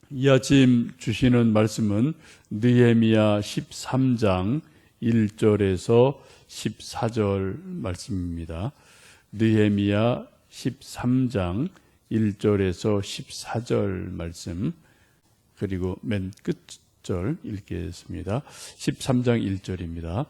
이 아침 주시는 말씀은 느헤미야 13장 1절에서 14절 말씀입니다. 느헤미야 13장 1절에서 14절 말씀, 그리고 맨 끝절 읽겠습니다. 13장 1절입니다.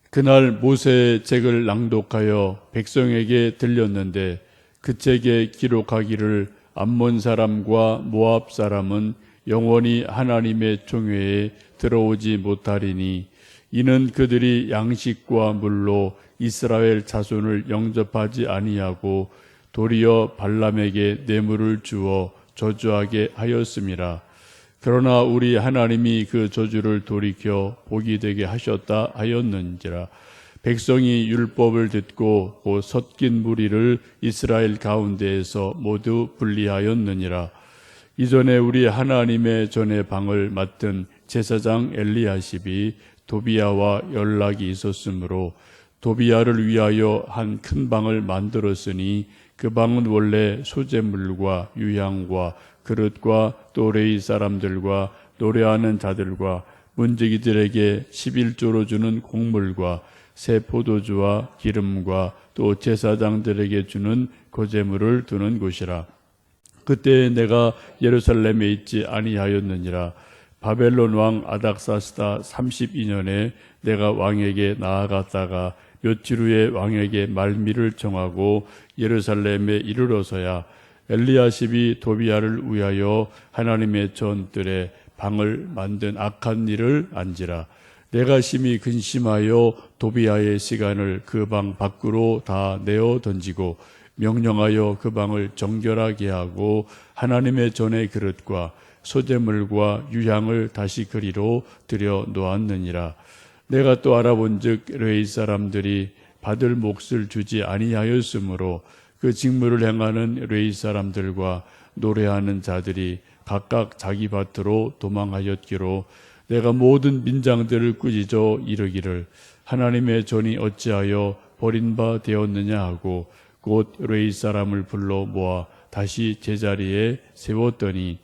그날 모세의 책을 낭독하여 백성에게 들렸는데 그 책에 기록하기를 암몬 사람과 모압 사람은 영원히 하나님의 총회에 들어오지 못하리니 이는 그들이 양식과 물로 이스라엘 자손을 영접하지 아니하고 도리어 발람에게 뇌물을 주어 저주하게 하였음이라. 그러나 우리 하나님이 그 저주를 돌이켜 복이 되게 하셨다 하였는지라. 백성이 율법을 듣고 곧 섞인 무리를 이스라엘 가운데에서 모두 분리하였느니라. 이전에 우리 하나님의 전의 방을 맡은 제사장 엘리야십이 도비야와 연락이 있었으므로 도비야를 위하여 한 큰 방을 만들었으니 그 방은 원래 소재물과 유향과 그릇과 또 레위 사람들과 노래하는 자들과 문지기들에게 11조로 주는 곡물과 새 포도주와 기름과 또 제사장들에게 주는 거제물을 두는 곳이라. 그때 내가 예루살렘에 있지 아니하였느니라. 바벨론 왕 아닥사스다 32년에 내가 왕에게 나아갔다가 며칠 후에 왕에게 말미를 정하고 예루살렘에 이르러서야 엘리야십이 도비야를 위하여 하나님의 전들의 방을 만든 악한 일을 안지라. 내가 심히 근심하여 도비야의 시간을 그 방 밖으로 다 내어 던지고 명령하여 그 방을 정결하게 하고 하나님의 전의 그릇과 소재물과 유향을 다시 그리로 들여 놓았느니라. 내가 또 알아본즉 레위 사람들이 받을 몫을 주지 아니하였으므로 그 직무를 행하는 레위 사람들과 노래하는 자들이 각각 자기 밭으로 도망하였기로 내가 모든 민장들을 꾸짖어 이르기를 하나님의 전이 어찌하여 버린 바 되었느냐 하고 곧 레위 사람을 불러 모아 다시 제자리에 세웠더니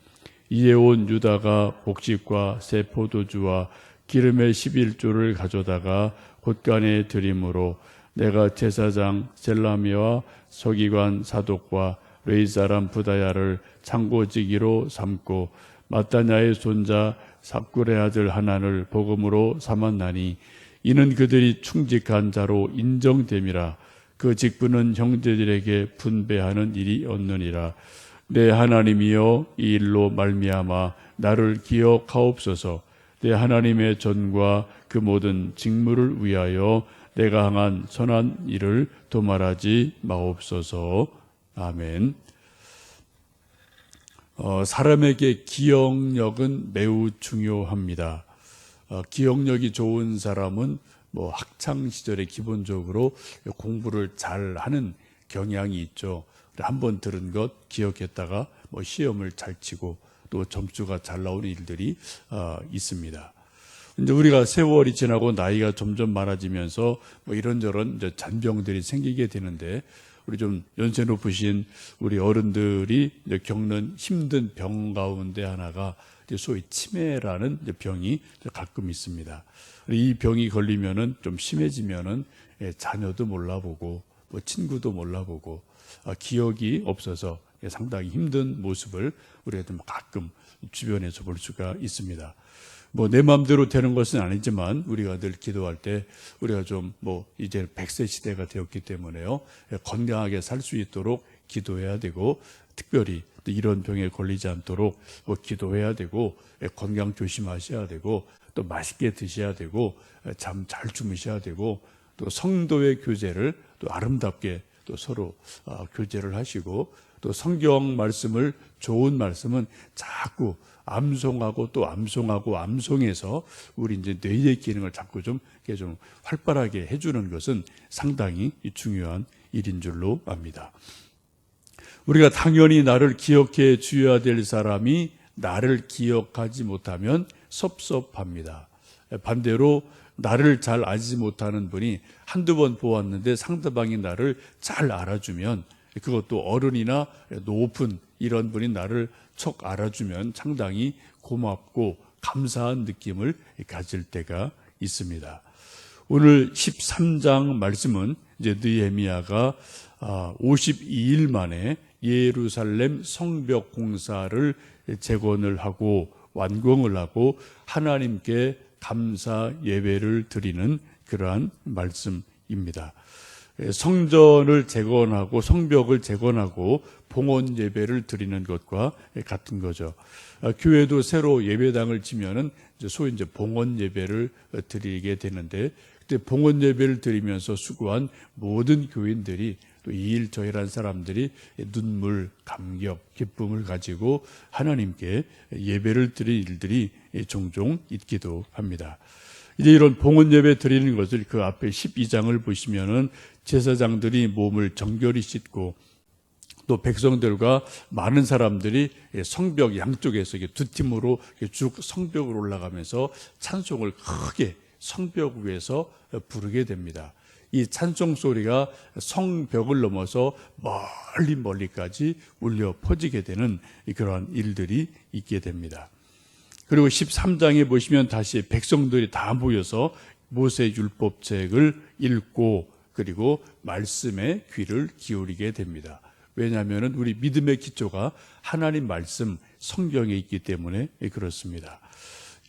이에 온 유다가 곡식과 새 포도주와 기름의 11조를 가져다가 곳간에 드림으로 내가 제사장 셀라미와 서기관 사독과 레위 사람 부다야를 창고지기로 삼고 마따냐의 손자 삽굴의 아들 하나를 복음으로 삼았나니 이는 그들이 충직한 자로 인정됨이라. 그 직분은 형제들에게 분배하는 일이 없느니라. 내 하나님이여 이 일로 말미암아 나를 기억하옵소서. 내 하나님의 전과 그 모든 직무를 위하여 내가 행한 선한 일을 도말하지 마옵소서. 아멘. 사람에게 기억력은 매우 중요합니다. 기억력이 좋은 사람은 학창 시절에 기본적으로 공부를 잘하는 경향이 있죠. 한번 들은 것 기억했다가 시험을 잘 치고 또 점수가 잘 나오는 일들이 있습니다. 이제 우리가 세월이 지나고 나이가 점점 많아지면서 이런저런 이제 잔병들이 생기게 되는데 우리 좀 연세 높으신 우리 어른들이 이제 겪는 힘든 병 가운데 하나가 소위 치매라는 병이 가끔 있습니다. 이 병이 걸리면은 좀 심해지면은 자녀도 몰라보고 친구도 몰라보고 기억이 없어서 상당히 힘든 모습을 우리가 좀 가끔 주변에서 볼 수가 있습니다. 내 마음대로 되는 것은 아니지만 우리가 늘 기도할 때 우리가 좀 이제 100세 시대가 되었기 때문에요. 건강하게 살 수 있도록 기도해야 되고 특별히 이런 병에 걸리지 않도록 기도해야 되고 건강 조심하셔야 되고 또 맛있게 드셔야 되고 잠 잘 주무셔야 되고 또 성도의 교제를 또 아름답게 또 서로 교제를 하시고 또 성경 말씀을 좋은 말씀은 자꾸 암송하고 또 암송하고 암송해서 우리 이제 뇌의 기능을 자꾸 좀 활발하게 해주는 것은 상당히 중요한 일인 줄로 압니다. 우리가 당연히 나를 기억해 주어야 될 사람이 나를 기억하지 못하면 섭섭합니다. 반대로 나를 잘 알지 못하는 분이 한두 번 보았는데 상대방이 나를 잘 알아주면 그것도 어른이나 높은 이런 분이 나를 척 알아주면 상당히 고맙고 감사한 느낌을 가질 때가 있습니다. 오늘 13장 말씀은 이제 느헤미야가 52일 만에 예루살렘 성벽 공사를 재건을 하고 완공을 하고 하나님께 감사 예배를 드리는 그러한 말씀입니다. 성전을 재건하고 성벽을 재건하고 봉헌 예배를 드리는 것과 같은 거죠. 교회도 새로 예배당을 지면은 소위 이제 봉헌 예배를 드리게 되는데, 그때 봉헌 예배를 드리면서 수고한 모든 교인들이 또 이 일 저 일한 사람들이 눈물, 감격, 기쁨을 가지고 하나님께 예배를 드릴 일들이 종종 있기도 합니다. 이제 이런 봉헌 예배 드리는 것을 그 앞에 12장을 보시면은 제사장들이 몸을 정결히 씻고 또 백성들과 많은 사람들이 성벽 양쪽에서 두 팀으로 쭉 성벽으로 올라가면서 찬송을 크게 성벽 위에서 부르게 됩니다. 이 찬송 소리가 성벽을 넘어서 멀리까지 울려 퍼지게 되는 그러한 일들이 있게 됩니다. 그리고 13장에 보시면 다시 백성들이 다 모여서 모세 율법책을 읽고 그리고 말씀에 귀를 기울이게 됩니다. 왜냐하면 우리 믿음의 기초가 하나님 말씀 성경에 있기 때문에 그렇습니다.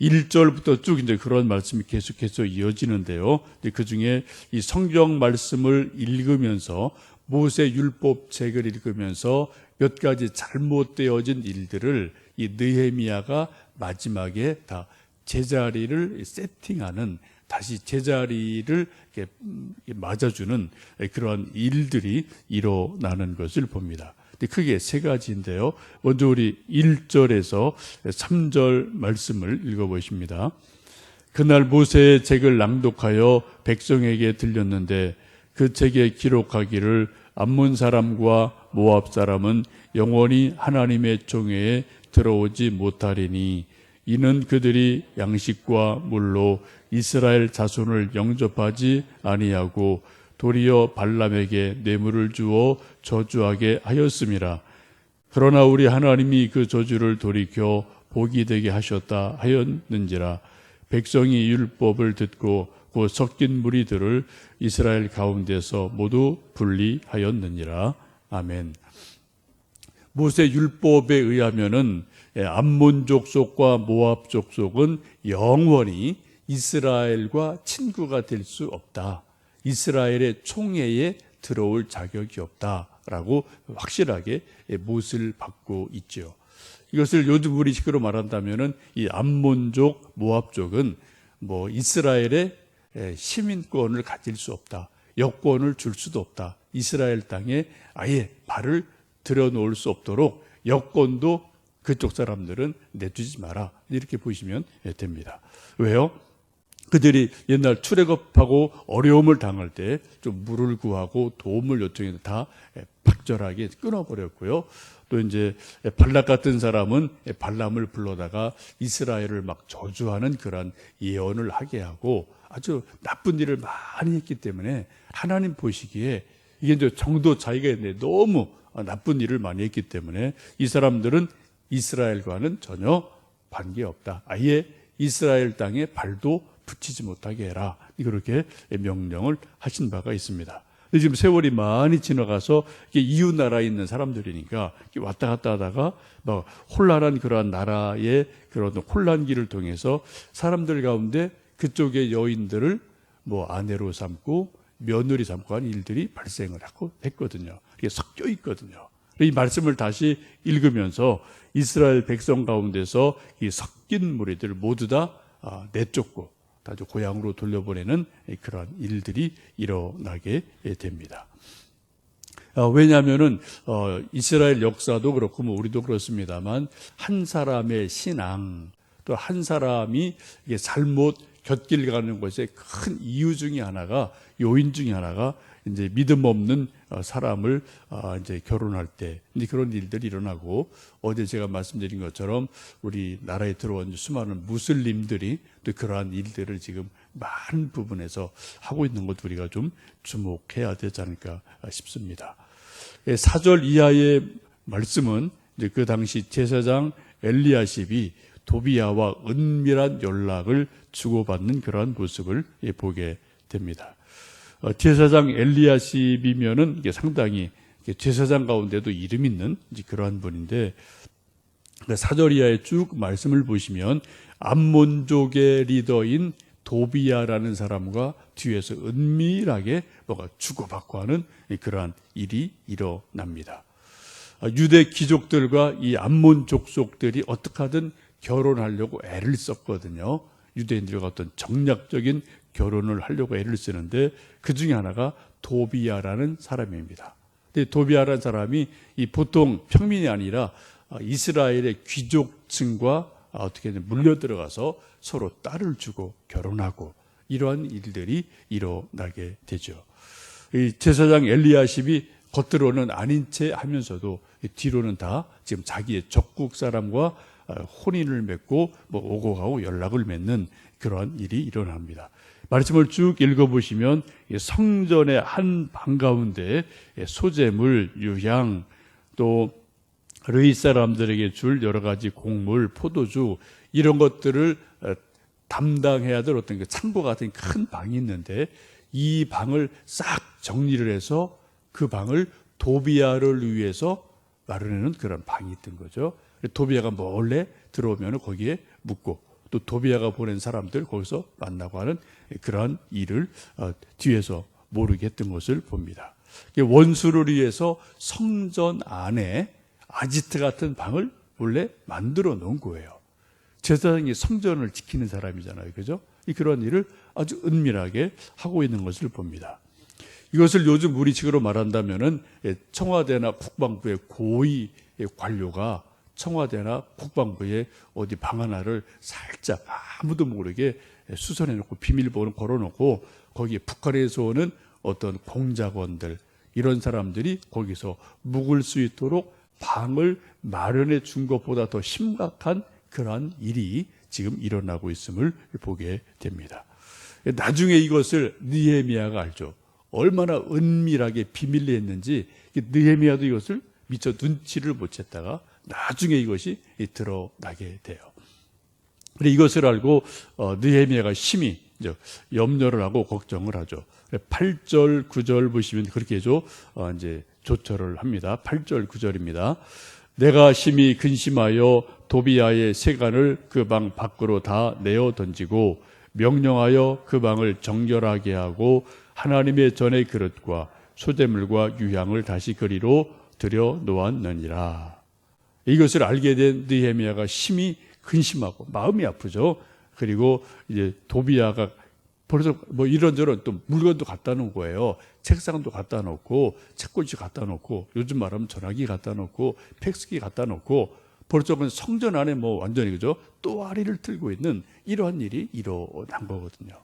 1절부터 쭉 이제 그런 말씀이 계속해서 이어지는데요. 그 중에 이 성경 말씀을 읽으면서 모세 율법책을 읽으면서 몇 가지 잘못되어진 일들을 이 느헤미야가 마지막에 다 제자리를 세팅하는, 다시 제자리를 이렇게 맞아주는 그러한 일들이 일어나는 것을 봅니다. 크게 세 가지인데요. 먼저 우리 1절에서 3절 말씀을 읽어보십니다. 그날 모세의 책을 낭독하여 백성에게 들렸는데 그 책에 기록하기를 암몬 사람과 모압 사람은 영원히 하나님의 총회에 들어오지 못하리니 이는 그들이 양식과 물로 이스라엘 자손을 영접하지 아니하고 도리어 발람에게 뇌물을 주어 저주하게 하였음이라. 그러나 우리 하나님이 그 저주를 돌이켜 복이 되게 하셨다 하였는지라. 백성이 율법을 듣고 그 섞인 무리들을 이스라엘 가운데서 모두 분리하였느니라. 아멘. 모세 율법에 의하면은 암몬 족속과 모압 족속은 영원히 이스라엘과 친구가 될 수 없다. 이스라엘의 총회에 들어올 자격이 없다라고 확실하게 못을 받고 있죠. 이것을 요즘 우리 식으로 말한다면은 이 암몬족, 모압족은 이스라엘의 시민권을 가질 수 없다. 여권을 줄 수도 없다. 이스라엘 땅에 아예 발을 들여놓을 수 없도록 여권도 그쪽 사람들은 내주지 마라. 이렇게 보시면 됩니다. 왜요? 그들이 옛날 출애굽하고 어려움을 당할 때 좀 물을 구하고 도움을 요청해서 다 박절하게 끊어버렸고요. 또 이제 발락 같은 사람은 발람을 불러다가 이스라엘을 막 저주하는 그런 예언을 하게 하고 아주 나쁜 일을 많이 했기 때문에 하나님 보시기에 이게 이제 정도 차이가 있는데 너무 나쁜 일을 많이 했기 때문에 이 사람들은 이스라엘과는 전혀 관계없다. 아예 이스라엘 땅에 발도 붙이지 못하게 해라. 그렇게 명령을 하신 바가 있습니다. 지금 세월이 많이 지나가서 이웃 나라에 있는 사람들이니까 왔다 갔다 하다가 막 혼란한 그러한 나라의 그런 혼란기를 통해서 사람들 가운데 그쪽의 여인들을 아내로 삼고 며느리 삼고 하는 일들이 발생을 하고 했거든요. 이게 섞여 있거든요. 이 말씀을 다시 읽으면서 이스라엘 백성 가운데서 이 섞인 무리들 모두 다 내쫓고 아주 고향으로 돌려보내는 그런 일들이 일어나게 됩니다. 왜냐하면은 이스라엘 역사도 그렇고 우리도 그렇습니다만 한 사람의 신앙 또 한 사람이 이게 잘못 곁길 가는 것의 큰 이유 중에 하나가 요인 중에 하나가 이제 믿음 없는 사람을 이제 결혼할 때 이제 그런 일들이 일어나고 어제 제가 말씀드린 것처럼 우리 나라에 들어온 수많은 무슬림들이 또 그러한 일들을 지금 많은 부분에서 하고 있는 것 우리가 좀 주목해야 되지 않을까 싶습니다. 4절 이하의 말씀은 이제 그 당시 제사장 엘리야십이 도비야와 은밀한 연락을 주고받는 그러한 모습을 보게 됩니다. 제사장 엘리야십이면은 이게 상당히 제사장 가운데도 이름 있는 그러한 분인데, 사절 이하에 쭉 말씀을 보시면 암몬족의 리더인 도비야라는 사람과 뒤에서 은밀하게 뭐가 주고받고 하는 그러한 일이 일어납니다. 유대 귀족들과 이 암몬 족속들이 어떻게 하든 결혼하려고 애를 썼거든요. 유대인들과 어떤 정략적인 결혼을 하려고 애를 쓰는데, 그 중에 하나가 도비야라는 사람입니다. 근데 도비야라는 사람이 이 보통 평민이 아니라 이스라엘의 귀족층과 어떻게 물려 들어가서 서로 딸을 주고 결혼하고 이러한 일들이 일어나게 되죠. 이 제사장 엘리야십이 겉으로는 아닌 체 하면서도 뒤로는 다 지금 자기의 적국 사람과 혼인을 맺고 오고 가고 연락을 맺는 그러한 일이 일어납니다. 말씀을 쭉 읽어보시면 성전의 한 방 가운데 소재물, 유향, 또 르이 사람들에게 줄 여러 가지 곡물, 포도주 이런 것들을 담당해야 될 어떤 창고 같은 큰 방이 있는데, 이 방을 싹 정리를 해서 그 방을 도비야를 위해서 마련해놓은 그런 방이 있던 거죠. 도비야가 몰래 들어오면 거기에 묵고, 또 도비야가 보낸 사람들 거기서 만나고 하는 그러한 일을 뒤에서 모르게 했던 것을 봅니다. 원수를 위해서 성전 안에 아지트 같은 방을 원래 만들어 놓은 거예요. 제사장이 성전을 지키는 사람이잖아요. 그죠? 그런 일을 아주 은밀하게 하고 있는 것을 봅니다. 이것을 요즘 우리식으로 말한다면은 청와대나 국방부의 고위 관료가 청와대나 국방부에 어디 방 하나를 살짝 아무도 모르게 수선해 놓고 비밀번호 걸어 놓고, 거기에 북한에서 오는 어떤 공작원들 이런 사람들이 거기서 묵을 수 있도록 방을 마련해 준 것보다 더 심각한 그러한 일이 지금 일어나고 있음을 보게 됩니다. 나중에 이것을 느헤미야가 알죠. 얼마나 은밀하게 비밀리에 했는지 느헤미야도 이것을 미처 눈치를 못 챘다가 나중에 이것이 드러나게 돼요. 그런데 이것을 알고 느헤미야가 심히 염려를 하고 걱정을 하죠. 8절, 9절 보시면 그렇게 해서 이제 조처를 합니다. 8절, 9절입니다. 내가 심히 근심하여 도비야의 세간을 그 방 밖으로 다 내어 던지고 명령하여 그 방을 정결하게 하고 하나님의 전의 그릇과 소재물과 유향을 다시 그리로 들여 놓았느니라. 이것을 알게 된 느헤미야가 심히 근심하고 마음이 아프죠. 그리고 이제 도비야가 벌써 이런저런 또 물건도 갖다 놓은 거예요. 책상도 갖다 놓고, 책꽂이 갖다 놓고, 요즘 말하면 전화기 갖다 놓고, 팩스기 갖다 놓고, 벌써 성전 안에 완전히 그죠? 또아리를 틀고 있는 이러한 일이 일어난 거거든요.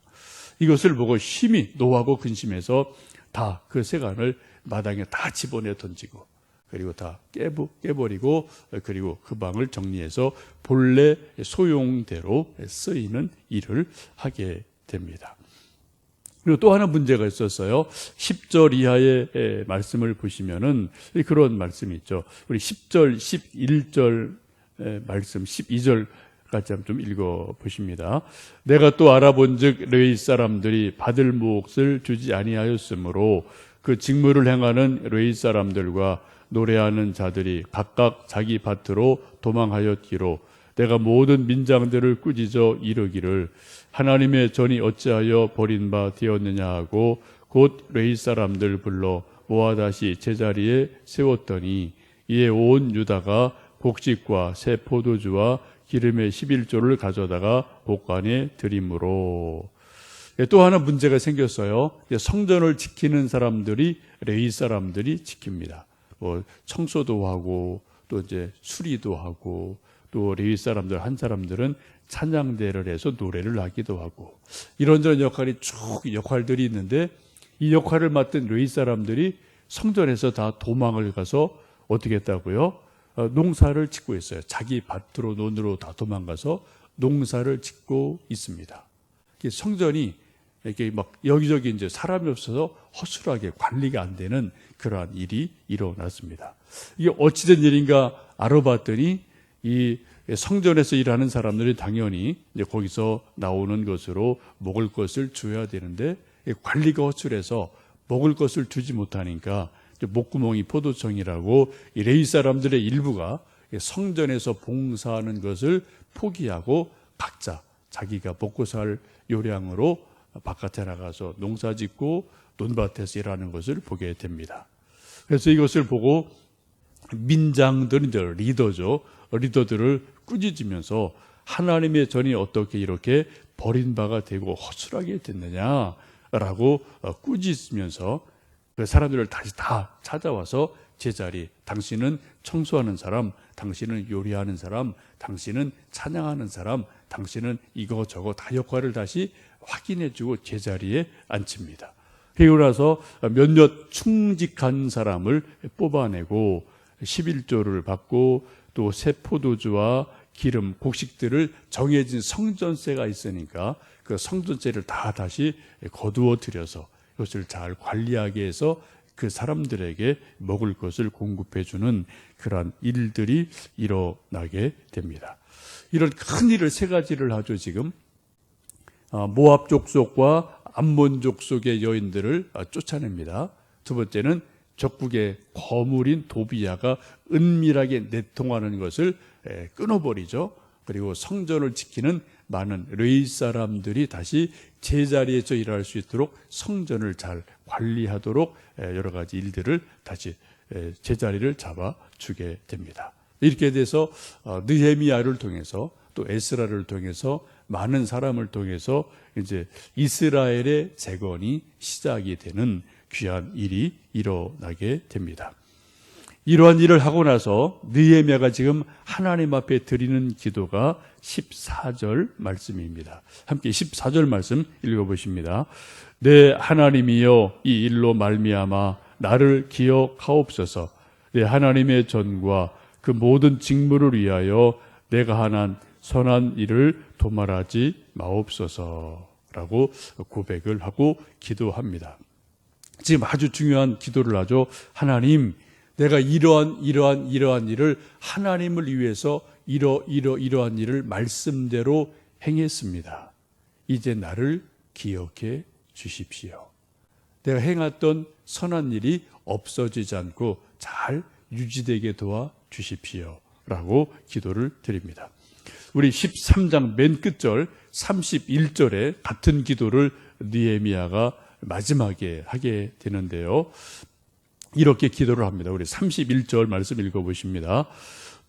이것을 보고 심히 노하고 근심해서 다 그 세간을 마당에 다 집어내 던지고, 그리고 다 깨버리고, 그리고 그 방을 정리해서 본래 소용대로 쓰이는 일을 하게 됩니다. 그리고 또 하나 문제가 있었어요. 10절 이하의 말씀을 보시면은 그런 말씀이 있죠. 우리 10절, 11절 말씀, 12절까지 좀 읽어 보십니다. 내가 또 알아본 즉 르이 사람들이 받을 몫을 주지 아니하였으므로 그 직무를 행하는 르이 사람들과 노래하는 자들이 각각 자기 밭으로 도망하였기로 내가 모든 민장들을 꾸짖어 이르기를 하나님의 전이 어찌하여 버린 바 되었느냐 하고 곧 레위 사람들 불러 모아 다시 제자리에 세웠더니 이에 온 유다가 곡식과 새 포도주와 기름의 11조를 가져다가 복관에 드림으로. 또 하나 문제가 생겼어요. 성전을 지키는 사람들이 레위 사람들이 지킵니다. 청소도 하고 또 이제 수리도 하고 또 레위 사람들 한 사람들은 찬양대를 해서 노래를 하기도 하고 이런저런 역할이 쭉 역할들이 있는데, 이 역할을 맡은 레위 사람들이 성전에서 다 도망을 가서 어떻게 했다고요? 농사를 짓고 있어요. 자기 밭으로 논으로 다 도망가서 농사를 짓고 있습니다. 성전이 이렇게 여기저기 이제 사람이 없어서 허술하게 관리가 안 되는 그러한 일이 일어났습니다. 이게 어찌된 일인가 알아봤더니 이 성전에서 일하는 사람들이 당연히 이제 거기서 나오는 것으로 먹을 것을 줘야 되는데 관리가 허술해서 먹을 것을 주지 못하니까 목구멍이 포도청이라고 이 레위 사람들의 일부가 성전에서 봉사하는 것을 포기하고 각자 자기가 먹고 살 요량으로 바깥에 나가서 농사짓고 논밭에서 일하는 것을 보게 됩니다. 그래서 이것을 보고 민장들이 리더죠. 리더들을 꾸짖으면서 하나님의 전이 어떻게 이렇게 버림바가 되고 허술하게 됐느냐라고 꾸짖으면서 그 사람들을 다시 다 찾아와서 제자리, 당신은 청소하는 사람, 당신은 요리하는 사람, 당신은 찬양하는 사람, 당신은 이거 저거 다 역할을 다시 확인해주고 제자리에 앉힙니다. 그리고 나서 몇몇 충직한 사람을 뽑아내고 11조를 받고 또 새 포도주와 기름, 곡식들을 정해진 성전세가 있으니까 그 성전세를 다 다시 거두어 들여서 이것을 잘 관리하게 해서 그 사람들에게 먹을 것을 공급해 주는 그러한 일들이 일어나게 됩니다. 이런 큰 일을 세 가지를 하죠. 지금 모압 족속과 암몬 족속의 여인들을 쫓아냅니다. 두 번째는 적국의 거물인 도비야가 은밀하게 내통하는 것을 끊어버리죠. 그리고 성전을 지키는 많은 레위 사람들이 다시 제자리에서 일할 수 있도록 성전을 잘 관리하도록 여러 가지 일들을 다시 제자리를 잡아주게 됩니다. 이렇게 돼서 느헤미야를 통해서 또 에스라를 통해서 많은 사람을 통해서 이제 이스라엘의 재건이 시작이 되는 귀한 일이 일어나게 됩니다. 이러한 일을 하고 나서 느헤미야가 지금 하나님 앞에 드리는 기도가 14절 말씀입니다. 함께 14절 말씀 읽어보십니다. 내 하나님이여 이 일로 말미암아 나를 기억하옵소서. 내 하나님의 전과 그 모든 직무를 위하여 내가 하는 선한 일을 도말하지 마옵소서라고 고백을 하고 기도합니다. 지금 아주 중요한 기도를 하죠. 하나님, 내가 이러한 일을 하나님을 위해서 이러한 일을 말씀대로 행했습니다. 이제 나를 기억해 주십시오. 내가 행했던 선한 일이 없어지지 않고 잘 유지되게 도와 주십시오. 라고 기도를 드립니다. 우리 13장 맨 끝절 31절에 같은 기도를 느헤미야가 마지막에 하게 되는데요. 이렇게 기도를 합니다. 우리 31절 말씀 읽어보십니다.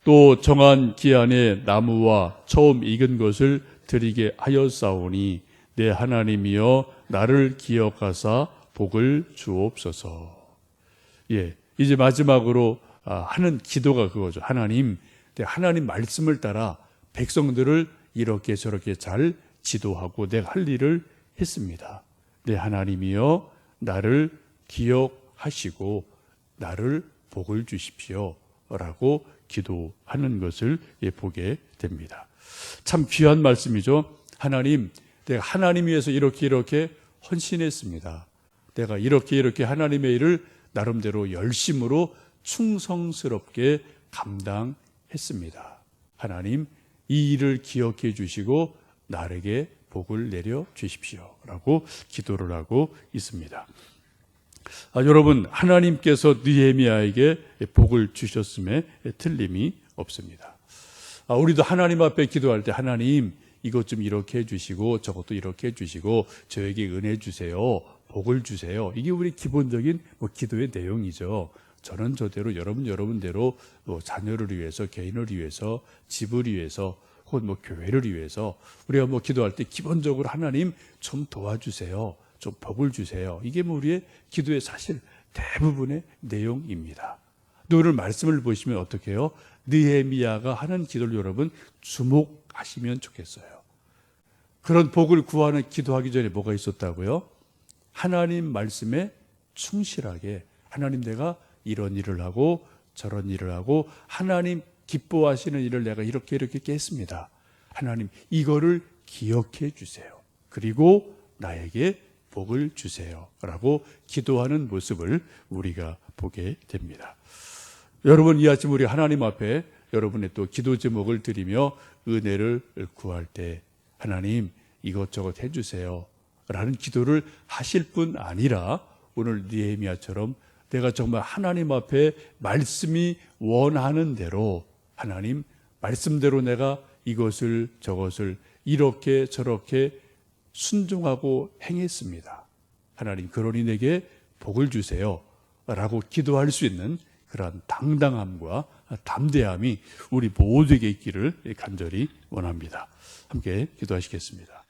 또 정한 기한에 나무와 처음 익은 것을 드리게 하였사오니 내 하나님이여 나를 기억하사 복을 주옵소서. 예, 이제 마지막으로 하는 기도가 그거죠. 하나님, 하나님 말씀을 따라 백성들을 이렇게 저렇게 잘 지도하고 내가 할 일을 했습니다. 내 하나님이여 나를 기억하시고 나를 복을 주십시오 라고 기도하는 것을 보게 됩니다. 참 귀한 말씀이죠. 하나님, 내가 하나님 위해서 이렇게 헌신했습니다. 내가 이렇게 하나님의 일을 나름대로 열심으로 충성스럽게 감당했습니다. 하나님, 이 일을 기억해 주시고 나에게 복을 내려 주십시오 라고 기도를 하고 있습니다. 여러분, 하나님께서 느헤미야에게 복을 주셨음에 틀림이 없습니다. 우리도 하나님 앞에 기도할 때 하나님 이것 좀 이렇게 해주시고 저것도 이렇게 해주시고 저에게 은혜 주세요, 복을 주세요. 이게 우리 기본적인 기도의 내용이죠. 저는 저대로 여러분대로 자녀를 위해서, 개인을 위해서, 집을 위해서, 혹은 교회를 위해서 우리가 기도할 때 기본적으로 하나님 좀 도와주세요, 좀 복을 주세요. 이게 우리의 기도의 사실 대부분의 내용입니다. 오늘 말씀을 보시면 어떻게 해요? 느헤미야가 하는 기도를 여러분 주목하시면 좋겠어요. 그런 복을 구하는 기도하기 전에 뭐가 있었다고요? 하나님 말씀에 충실하게 하나님 내가 이런 일을 하고 저런 일을 하고 하나님 기뻐하시는 일을 내가 이렇게 했습니다. 하나님 이거를 기억해 주세요. 그리고 나에게 복을 주세요 라고 기도하는 모습을 우리가 보게 됩니다. 여러분, 이 아침 우리 하나님 앞에 여러분의 또 기도 제목을 드리며 은혜를 구할 때 하나님 이것저것 해주세요 라는 기도를 하실 뿐 아니라 오늘 느헤미야처럼 내가 정말 하나님 앞에 말씀이 원하는 대로 하나님 말씀대로 내가 이것을 저것을 이렇게 저렇게 순종하고 행했습니다. 하나님 그러니 내게 복을 주세요 라고 기도할 수 있는 그러한 당당함과 담대함이 우리 모두에게 있기를 간절히 원합니다. 함께 기도하시겠습니다.